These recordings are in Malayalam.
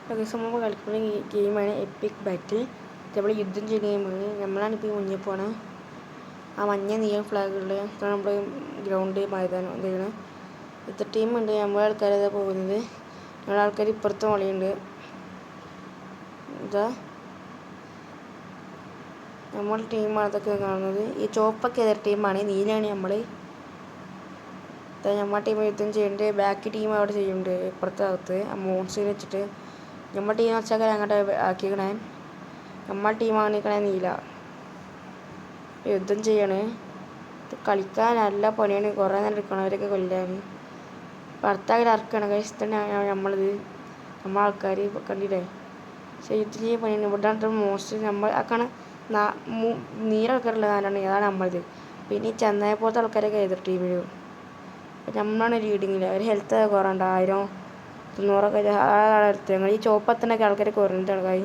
നമ്മൾ കളിക്കുന്ന ഗെയിമാണ് എപ്പിക് ബാറ്റിൽ. നമ്മൾ യുദ്ധം ചെയ്യുന്ന ഗെയിമാണ്. നമ്മളാണ് ഇപ്പോൾ മുന്നിൽ പോണത്. ആ മഞ്ഞ നീല ഫ്ലാഗുള്ള നമ്മൾ ഗ്രൗണ്ട് മൈതാനം എന്താണ് ഇത്ര ടീമുണ്ട്. നമ്മളെ ആൾക്കാരതാ പോകുന്നത്. നമ്മളെ ആൾക്കാർ ഇപ്പുറത്ത് മളിയുണ്ട്. ഇതാ നമ്മൾ ടീമാണ് അതൊക്കെ കാണുന്നത്. ഈ ചുവപ്പൊക്കെ എതിർ ടീമാണ്, നീലാണ് നമ്മൾ. നമ്മുടെ ടീം യുദ്ധം ചെയ്യുന്നുണ്ട്. ബാക്കി ടീം അവിടെ ചെയ്യുന്നുണ്ട് ഇപ്പുറത്തകത്ത് ആ മോൺസിനെ വെച്ചിട്ട്. നമ്മുടെ ടീം വെച്ചാൽ അങ്ങോട്ട് ആക്കിക്കണേ. നമ്മുടെ ടീമാണ് നിൽക്കണേ നീല. യുദ്ധം ചെയ്യണേ. കളിക്കാൻ നല്ല പണിയാണ്. കുറേ നേരം എടുക്കണവരൊക്കെ കൊല്ലാൻ. ഭർത്താവിൽ ഇറക്കണം കഴിച്ചിട്ടാണ് നമ്മളിത് നമ്മളെ ആൾക്കാർ കണ്ടില്ലേ. പക്ഷേ യുദ്ധം ചെയ്യാൻ പണിയാണ്. ഇവിടെ മോസ്റ്റ് നമ്മൾ ആക്കണ നീല ആൾക്കാരുള്ള നാലാണ്. അതാണ് നമ്മളത്. പിന്നെ ഈ ചെന്നൈ പോലത്തെ ആൾക്കാരൊക്കെ എതിർ ടീമിൽ. നമ്മളാണ് ലീഡിങ്ങിൽ. അവർ ഹെൽത്ത് കുറവുണ്ട്. 1000 900 എടുത്ത് ഞങ്ങൾ ഈ ചുവപ്പത്തിനൊക്കെ ആൾക്കാർ കുറഞ്ഞിട്ട് ആൾക്കാർ.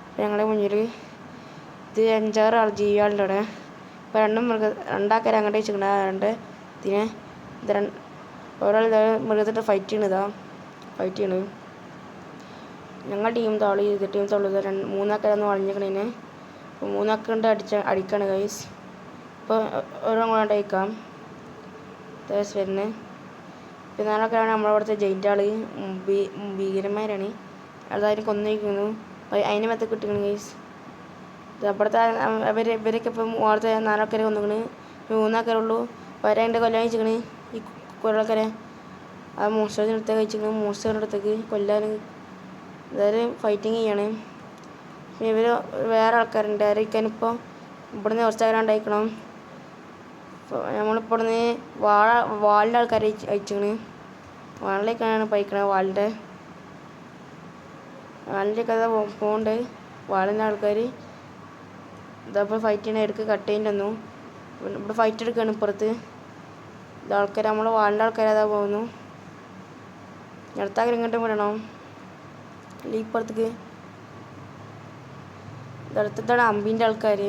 അപ്പോൾ ഞങ്ങളുടെ മുന്നിൽ ഇത് 5-6 ആൾ ജീവികളുണ്ട് അവിടെ. ഇപ്പോൾ രണ്ടാൾക്കാർ അങ്ങോട്ട് വെച്ചിട്ടുണ്ട്. ഇതിനെ ഒരാൾ മൃഗത്തിട്ട് ഫൈറ്റ് ചെയ്യണതാ. ഫൈറ്റ് ചെയ്യണത് ഞങ്ങൾ ടീം തള്ളി എതിർ ടീം തള്ളുക. 3 ആൾക്കാരൊന്നും വളഞ്ഞിക്കണേനെ. അപ്പോൾ 3 ആൾക്കുണ്ട് അടിക്കാണ് ഗൈസ്. ഇപ്പോൾ ഓരോ കൂടെ അയക്കാം വരുന്നത്. പിന്നെ 4 ആൾക്കാരാണ് നമ്മളവിടുത്തെ ജയിൻ്റ് ആൾ. ഭീകരന്മാരാണ്. അതായത് കൊന്നിരിക്കുന്നു. അതിന് മെത്ത കിട്ടുന്നു ഗൈസ്. അപ്പുറത്തെ ഇവരൊക്കെ ഇപ്പം അവിടുത്തെ 4 ആൾക്കാരെ കൊന്നിക്കണ്. 3 ആൾക്കാരുള്ളൂ. വരാണ്ട് കൊല്ലാൻ വെച്ചിക്കണ് ഈ കുറേ ആൾക്കാരെ. ആ മോൺസ്റ്ററിൻ്റെ അടുത്തേക്ക് വെച്ചിക്കണ്. മോൺസ്റ്ററിൻ്റെ അടുത്തേക്ക് കൊല്ലാൻ അതായത് ഫൈറ്റിങ് ചെയ്യാണ്. പിന്നെ ഇവർ വേറെ ആൾക്കാരുണ്ട്. ആരൊക്കെയാണിപ്പോൾ ഇവിടുന്ന് കുറച്ച് ആൾക്കാരുണ്ടായിരിക്കണം. നമ്മളിപ്പോൾ ഇവിടുന്ന് വാളിൻ്റെ ആൾക്കാർ അയച്ചിക്കണ്. വാളിലേക്കാണ് പയിക്കണത്. വാളിൻ്റെ കഥ പോകുന്നുണ്ട്. വാളിൻ്റെ ആൾക്കാർ ഇതപ്പോൾ ഫൈറ്റ് ചെയ്യണ ഇടയ്ക്ക് കട്ട് ചെയ്തിട്ടൊന്നു ഇവിടെ ഫൈറ്റ് എടുക്കുകയാണ് ഇപ്പുറത്ത്. ഇത് ആൾക്കാർ നമ്മൾ വാളിൻ്റെ ആൾക്കാർ അതാ പോകുന്നു. അടുത്താക്കർ ഇങ്ങോട്ടും വിടണം. അല്ലെങ്കിൽ ഇപ്പുറത്തേക്ക് ഇതടുത്താണ് അമ്പീൻ്റെ ആൾക്കാർ.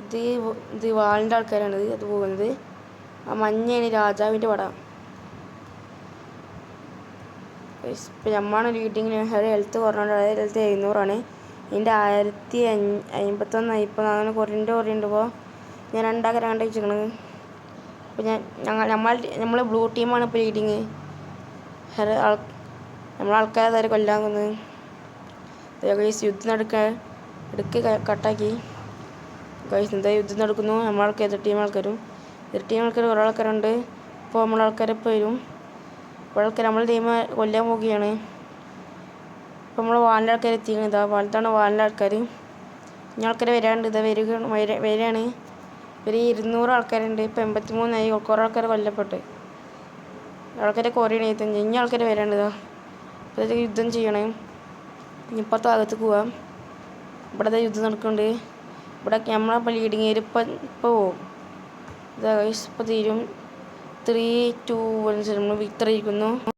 ഇത് വാളിൻ്റെ ആൾക്കാരാണ് അത് പോകുന്നത്. ആ മഞ്ഞയാണ് രാജാവിൻ്റെ പട. ഇപ്പം നമ്മളാണ് ലീഡിങ്ങിന്. ഹെൽത്ത് കുറഞ്ഞുകൊണ്ട് അതായത് ഹെൽത്ത് 700 ഇതിൻ്റെ 1051 ഇപ്പോൾ അങ്ങനെ കുറയുണ്ട്. ഇപ്പോൾ ഞാൻ 2 ആൾക്കാരെ കണ്ടു വെച്ചിരിക്കണത്. അപ്പോൾ നമ്മൾ ബ്ലൂ ടീമാണ് ഇപ്പോൾ ലീഡിങ്. നമ്മളാൾക്കാരെ നേരെ കൊല്ലാൻ വന്നത്. ഗൈസ് യുദ്ധം ഇടയ്ക്ക് കട്ടാക്കി. ഗൈസ് എന്താ യുദ്ധം നടക്കുന്നു. നമ്മളാൾക്കാർ എതിർ ടീം ആൾക്കാർ കുറേ ആൾക്കാരുണ്ട്. ഇപ്പോൾ നമ്മളാൾക്കാരിപ്പോൾ വരും. ഇപ്പോൾ ആൾക്കാർ നമ്മളെ ടീം കൊല്ലാൻ പോവുകയാണ്. ഇപ്പോൾ നമ്മൾ വാലിൻ്റെ ആൾക്കാർ എത്തിക്കണം. ഇതാ വലുതാണ് വാലിൻ്റെ ആൾക്കാർ. ഇനി ആൾക്കാർ വരാണ്ട്. ഇതാ വരികയാണ്. ഒരു 200 ആൾക്കാരുണ്ട്. ഇപ്പോൾ 83 കുറേ ആൾക്കാർ കൊല്ലപ്പെട്ട്. ആൾക്കാരെ കുറയാണ് യുദ്ധം. ഇനി ആൾക്കാർ വരാണ്ട്. ഇതാ ഇപ്പോൾ യുദ്ധം ചെയ്യണേ. ഇപ്പുറത്തെ ഭാഗത്ത് പോവാം. ഇവിടെ യുദ്ധം നടക്കുന്നുണ്ട്. ഇവിടെ നമ്മളപ്പോൾ ലീഡിങ് ഇപ്പോൾ പോവും. ഇതാ ഇപ്പോൾ തീരും. 3, 2, 1 നമ്മൾ വിക്ടറി ഇരിക്കുന്നു.